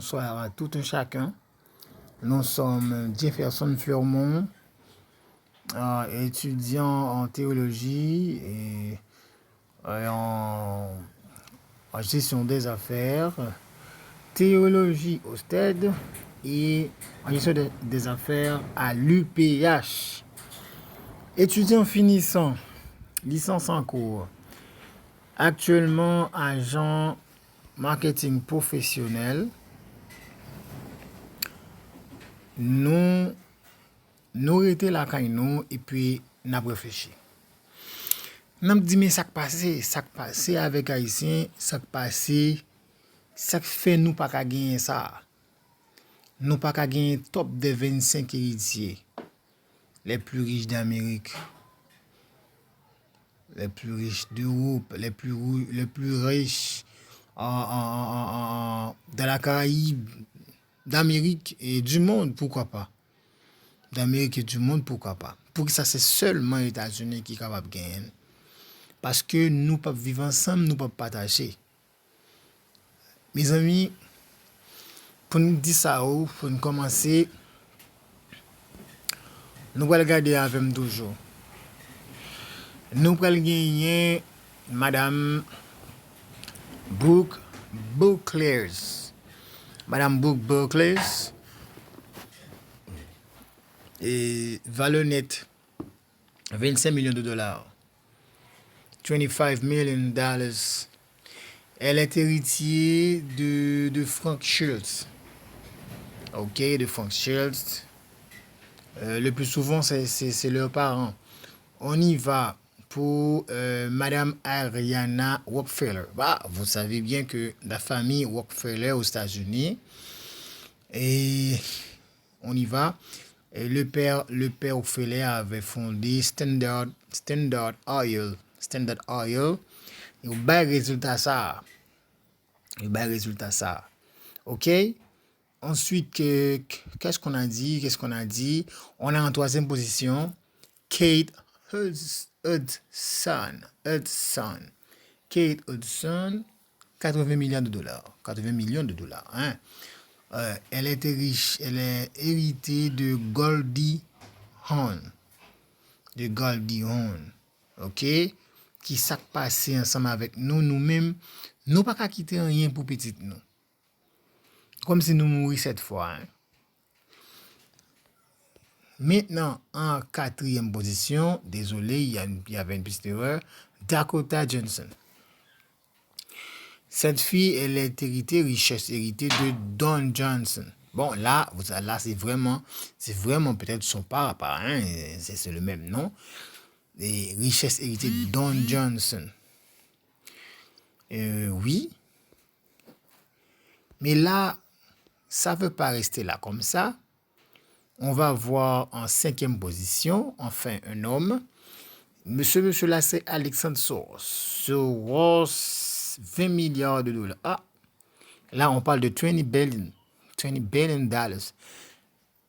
Bonsoir à tout un chacun. Nous sommes Jefferson Fleurmont, étudiant en théologie et en gestion des affaires, théologie au STED et en gestion des affaires à l'UPH. Étudiant finissant, licence en cours, actuellement agent marketing professionnel. Nous étions là quand nous et puis nous avons réfléchi. Nous avons dit mais ça qui passe avec Haïtien, ça fait nous pas qu'à gagner ça. Nous pas qu'à gagner top des 25 héritiers les plus riches d'Amérique, les plus riches d'Europe, les plus riches dans la Caraïbe, d'Amérique et du monde, pourquoi pas. D'Amérique et du monde, pourquoi pas. Pour que ça, c'est seulement les États-Unis qui sont capables de gagner. Parce que nous ne pouvons pas vivre ensemble, nous ne pouvons pas partager. Mes amis, pour nous dire ça, pour nous commencer, nous allons regarder avec nous toujours. Nous allons gagner Madame Brooke Bucklers. Madame Brooke Bucklers. Et valeur nette, 25 millions de dollars. $25 million. Elle est héritier de Frank Schultz. Ok, de Frank Schultz. Le plus souvent, c'est leurs parents. On y va pour Madame Ariana Rockefeller. Bah, vous savez bien que la famille Rockefeller aux États-Unis. Et on y va. Et le père Rockefeller avait fondé Standard Oil. Et au bas résultat ça. OK? Ensuite, qu'est-ce qu'on a dit? On a en troisième position Kate Hudson. Kate Hudson, 80 millions de dollars. Hein? Elle était riche, elle est héritée de Goldie Hawn. OK? Qui s'est passé ensemble avec nous-mêmes, nous pas qu'à quitter rien pour petit nous. Comme si nous mourions cette fois. Hein? Maintenant, en quatrième position, désolé, il y avait une petite erreur, Dakota Johnson. Cette fille, elle est richesse héritée de Don Johnson. Bon, là c'est vraiment peut-être son père, hein, c'est le même nom. Et richesse héritée de Don Johnson. Oui. Mais là, ça ne veut pas rester là comme ça. On va voir en cinquième position, enfin, un homme. Monsieur là, c'est Alexandre Soros. Soros, 20 milliards de dollars. Ah, là, on parle de 20 billion dollars.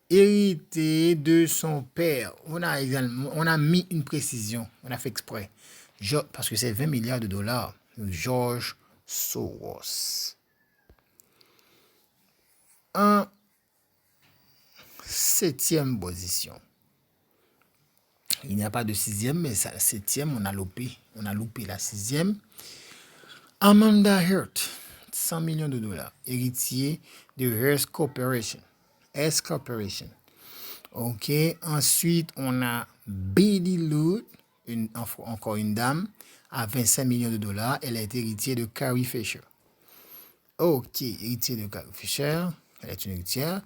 Hérité de son père. On a mis une précision. On a fait exprès. Parce que c'est 20 milliards de dollars. George Soros. En septième position. Il n'y a pas de sixième, mais la septième, on a loupé la sixième. Amanda Heard, 100 millions de dollars, héritier de Hearst Corporation. OK. Ensuite, on a Betty Lou, encore une dame, à 25 millions de dollars. Elle a été héritière de Carrie Fisher. OK, héritier de Carrie Fisher. Elle est une héritière.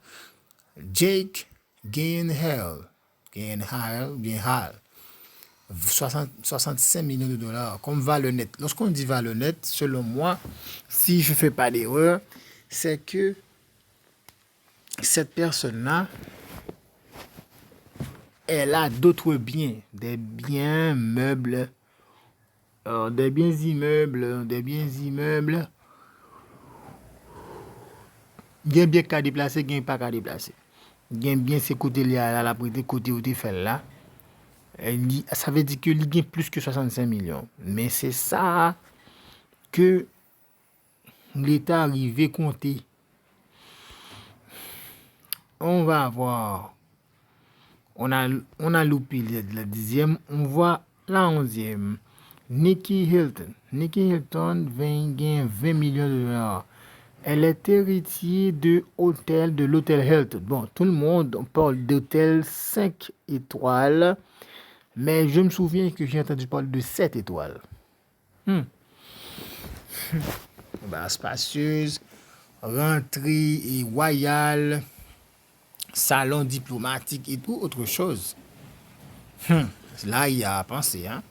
Jake Gyllenhaal, 65 millions de dollars comme valeur nette. Lorsqu'on dit valeur nette, selon moi, si je ne fais pas d'erreur, c'est que cette personne-là, elle a d'autres biens, des biens immeubles. Il y a bien qu'à déplacer, il n'y a pas qu'à déplacer. Il y a bien ces côtés-là, la côté où tu fais là. Ça veut dire qu'il y a plus que 65 millions. Mais c'est ça que l'État arrivé compter. on va avoir, on a loupé la 10e, on voit la 11e. Nikki Hilton. Nikki Hilton gagne 20 millions de dollars. Elle est héritière de l'hôtel Hilton. Bon, tout le monde parle d'hôtel 5 étoiles, mais je me souviens que j'ai entendu parler de 7 étoiles. Bah, spacieuse, rentrée et royale, salon diplomatique et tout autre chose. Là, il y a à penser. Hein?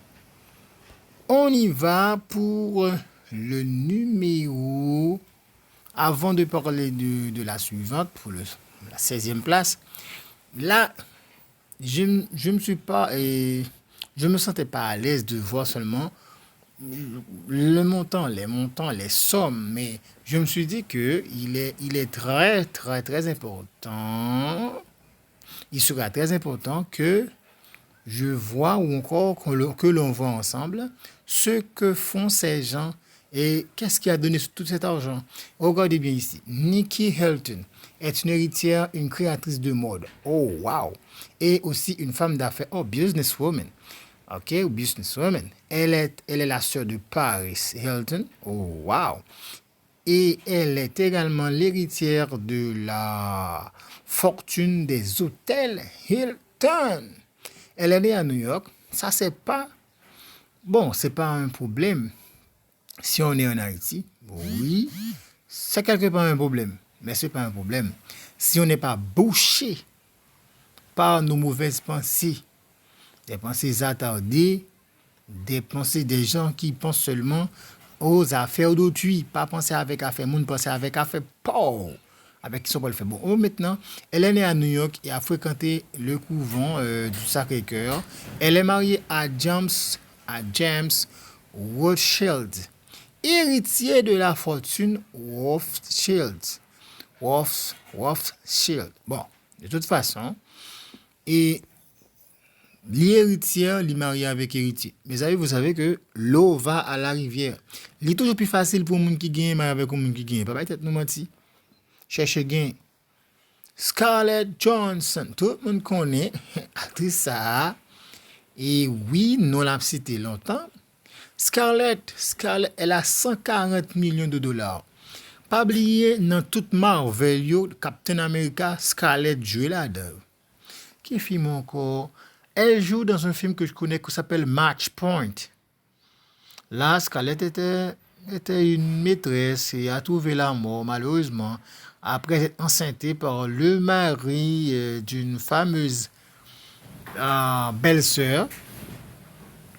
On y va pour le numéro. Avant de parler de la suivante, pour la 16e place, là, je me suis pas, je me sentais pas à l'aise de voir seulement le montant, les montants, les sommes, mais je me suis dit que il est très, très, très important. Il sera très important que je vois ou encore que l'on voit ensemble ce que font ces gens et qu'est-ce qui a donné tout cet argent. Regardez bien ici. Nikki Hilton est une héritière, une créatrice de mode. Oh, wow! Et aussi une femme d'affaires. Oh, businesswoman. OK, ou businesswoman. Elle est la sœur de Paris Hilton. Oh, wow! Et elle est également l'héritière de la fortune des hôtels Hilton. Elle est née à New York. Ça, c'est pas un problème. Si on est en Haïti, oui, c'est quelque part un problème. Mais ce n'est pas un problème. Si on n'est pas bouché par nos mauvaises pensées, des pensées attardées, des pensées des gens qui pensent seulement aux affaires d'autrui, pas penser avec affaires monde, penser avec affaires pauvres, avec qui sont pas le fait. Bon, maintenant, elle est née à New York et a fréquenté le couvent du Sacré-Cœur. Elle est mariée à James Rothschild, héritier de la fortune Rothschild. Rothschild. Bon, de toute façon, et l'héritière, il marié avec héritier. Mais vous savez que l'eau va à la rivière. Il est toujours plus facile pour les gens qui gagnent avec les gens qui gagnent. Pas peut-être nous mentir. Cherchez gain. Scarlett Johansson, tout le monde connaît actrice ça. Et oui, nous l'avons cité longtemps. Scarlett, elle a 140 millions de dollars. Pas oublier dans toute Marvel, Captain America, Scarlett joue là-dedans. Qui film encore? Elle joue dans un film que je connais qui s'appelle Match Point. Là, Scarlett était une maîtresse et a trouvé la mort, malheureusement, après être enceinte par le mari d'une fameuse belle-sœur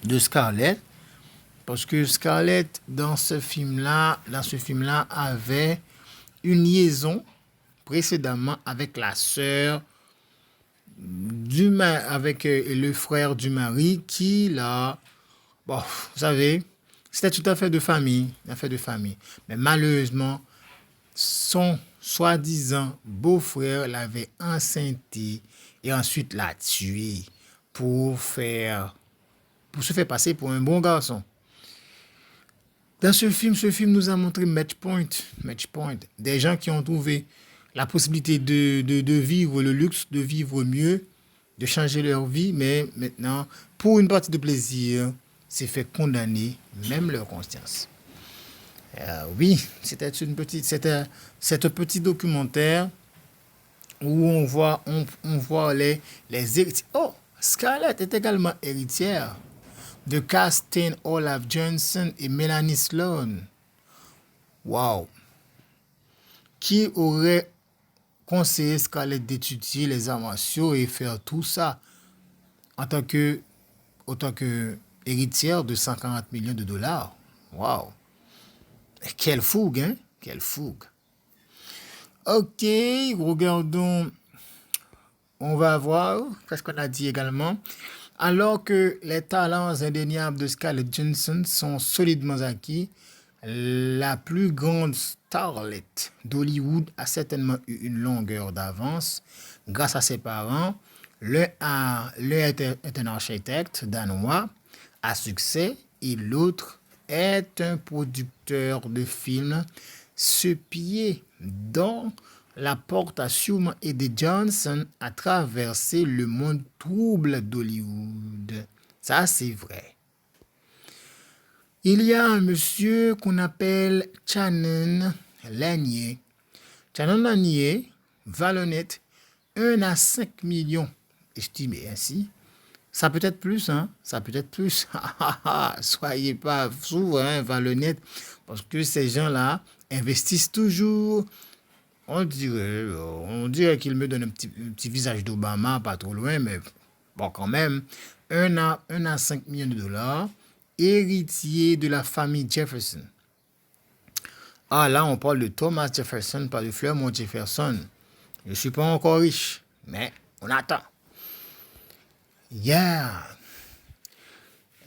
de Scarlett. Parce que Scarlett, dans ce film-là, avait une liaison précédemment avec la sœur avec le frère du mari qui là, bon, vous savez, c'était tout à fait de famille, Mais malheureusement, son soi-disant beau-frère l'avait enceinté et ensuite l'a tué pour se faire passer pour un bon garçon. Dans ce film nous a montré Match Point. Des gens qui ont trouvé la possibilité de vivre le luxe, de vivre mieux, de changer leur vie, mais maintenant, pour une partie de plaisir, c'est fait condamner même leur conscience. Oui, c'était un petit documentaire où on voit les héritiers. Oh, Scarlett est également héritière de Casting Olaf Johnson et Melanie Sloan. Wow! Qui aurait conseillé Scarlett d'étudier les arts martiaux et faire tout ça en tant que héritière de 140 millions de dollars? Wow! Quelle fougue, hein? Quelle fougue! Ok, regardons. On va voir qu'est-ce qu'on a dit également. Alors que les talents indéniables de Scarlett Johansson sont solidement acquis, la plus grande starlet d'Hollywood a certainement eu une longueur d'avance grâce à ses parents. L'un est un architecte danois à succès et l'autre est un producteur de films, ce pied dans la porte a sûrement aidé Johnson à traverser le monde trouble d'Hollywood. Ça, c'est vrai. Il y a un monsieur qu'on appelle Shannon Lanier. Shannon Lanier va l'honnête 1 à 5 millions estimés ainsi. Ça peut être plus, hein? Ça peut être plus. Soyez pas souverain, Valonnette, parce que ces gens-là investissent toujours. On dirait qu'il me donne un petit visage d'Obama, pas trop loin, mais bon, quand même. 1 à 5 millions de dollars, héritier de la famille Jefferson. Ah, là, on parle de Thomas Jefferson, pas de Claremont Jefferson. Je ne suis pas encore riche, mais on attend. Yeah.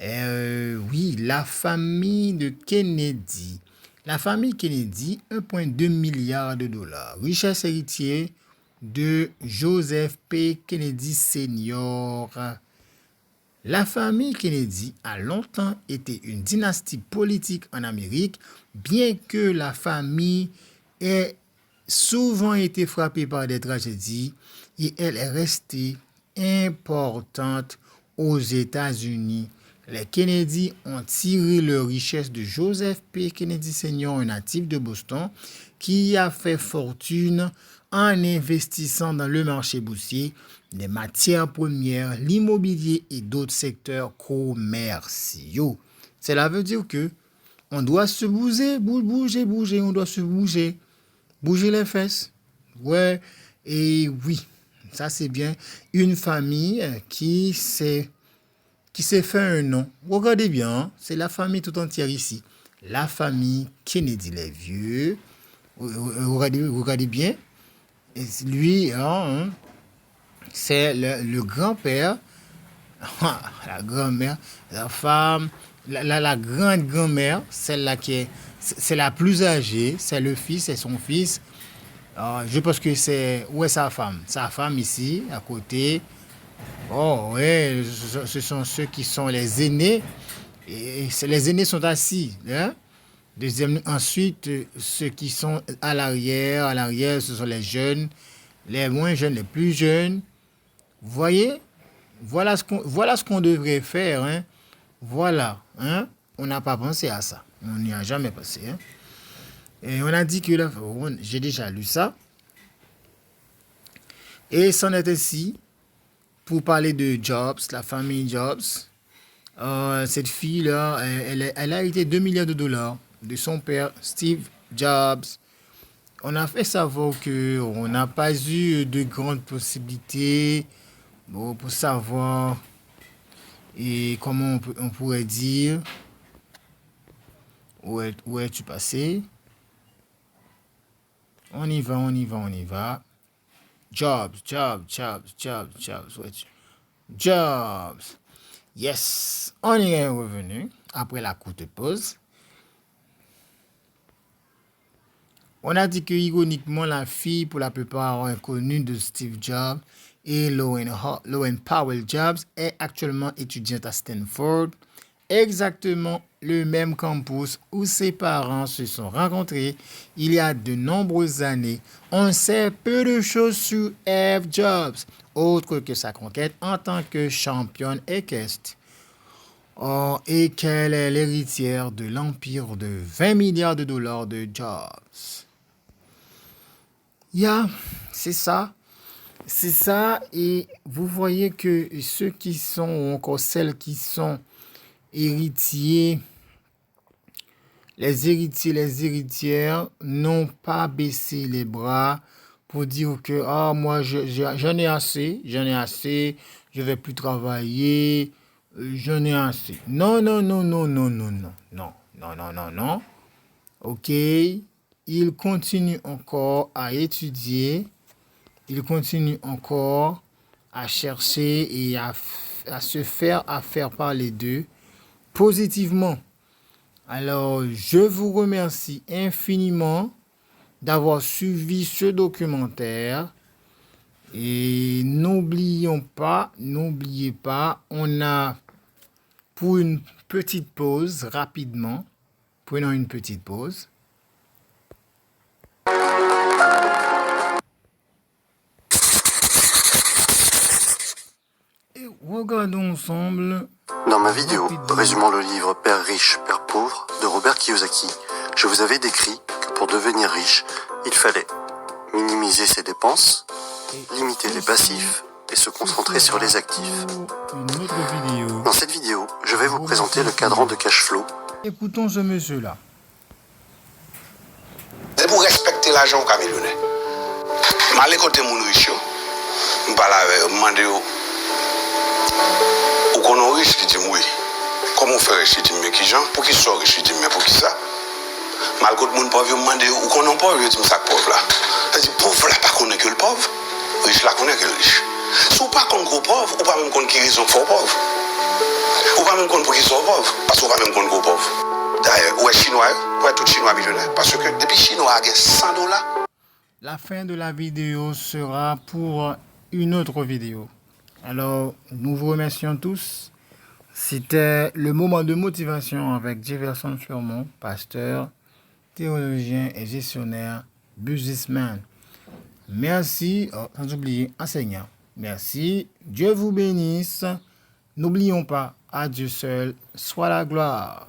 Oui, la famille de Kennedy. La famille Kennedy, 1,2 milliard de dollars. Richesse héritier de Joseph P. Kennedy Sr. La famille Kennedy a longtemps été une dynastie politique en Amérique, bien que la famille ait souvent été frappée par des tragédies et elle est restée importante aux États-Unis. Les Kennedy ont tiré leur richesse de Joseph P. Kennedy Sr., un natif de Boston, qui a fait fortune en investissant dans le marché boursier, les matières premières, l'immobilier et d'autres secteurs commerciaux. Cela veut dire que on doit se bouger, on doit se bouger les fesses. Ouais, et oui, ça c'est bien. Une famille qui s'est fait un nom. Regardez bien, c'est la famille tout entière ici. La famille Kennedy les vieux. Regardez bien. Et lui, c'est le grand-père, la grand-mère, la femme, la grande-grand-mère, celle-là c'est la plus âgée, c'est le fils, c'est son fils. Je pense que où est sa femme? Sa femme ici, à côté. Oh, ouais, ce sont ceux qui sont les aînés. Et les aînés sont assis. Hein? Deuxième, ensuite, ceux qui sont à l'arrière, ce sont les jeunes, les moins jeunes, les plus jeunes. Vous voyez? Voilà ce qu'on devrait faire. Hein? Voilà. Hein? On n'a pas pensé à ça. On n'y a jamais pensé. Hein? Et on a dit que là, j'ai déjà lu ça. Et c'en est ainsi pour parler de Jobs, la famille Jobs. Cette fille-là, elle a hérité 2 milliards de dollars de son père, Steve Jobs. On a fait savoir qu'on n'a pas eu de grandes possibilités pour savoir et comment on pourrait dire où es-tu passé. On y va. Jobs. Où es-tu? Jobs. Yes, on y est revenu après la courte pause. On a dit que ironiquement, la fille pour la plupart inconnue de Steve Jobs et Lowen Powell Jobs est actuellement étudiante à Stanford, exactement le même campus où ses parents se sont rencontrés il y a de nombreuses années. On sait peu de choses sur Eve Jobs, autre que sa conquête en tant que championne équestre. Et qu'elle est l'héritière de l'empire de 20 milliards de dollars de Jobs. C'est ça. C'est ça. Et vous voyez que ceux qui sont, ou encore celles qui sont héritiers, les héritières n'ont pas baissé les bras pour dire que moi j'en ai assez, je vais plus travailler, j'en ai assez. Non. Ok, il continue encore à étudier, il continue encore à chercher et à se faire parler d'eux positivement. Alors, je vous remercie infiniment d'avoir suivi ce documentaire. Et n'oubliez pas, on a pour une petite pause rapidement. Prenons une petite pause. Regardons ensemble. Dans ma vidéo résumant le livre Père riche, Père pauvre de Robert Kiyosaki, je vous avais décrit que pour devenir riche, il fallait minimiser ses dépenses, limiter les passifs et se concentrer sur les actifs. Une autre vidéo. Dans cette vidéo, je vais vous présenter le cadran de cash flow. Écoutons ce monsieur-là. C'est pour respecter l'argent comme millionnaire. Malé côté mon riche, je parle avec demandé ou qu'on est riche, qui dit oui. Comment faire riche, qui dit mais qui gens, pour qui soit riche, qui dit mais pour qui ça. Mal côté mon pauvre, demandé ou qu'on est pauvre, je dis ça pauvre là. C'est-à-dire pauvre là, pas connaît que le pauvre, riche là connaît que le riche. Si vous pas qu'on gros pauvre, ou pas même qu'on qui raison fort pauvre. Ou pas même qu'on pour qui soit pauvre, parce qu'on pas même qu'on gros pauvre. D'ailleurs, ouais chinois, ouais tout chinois millionnaire, parce que depuis chinois a $100. La fin de la vidéo sera pour une autre vidéo. Alors, nous vous remercions tous. C'était le moment de motivation avec Jefferson Furmont, pasteur, théologien et gestionnaire, businessman. Merci, sans oublier, enseignant. Merci, Dieu vous bénisse. N'oublions pas, à Dieu seul soit la gloire.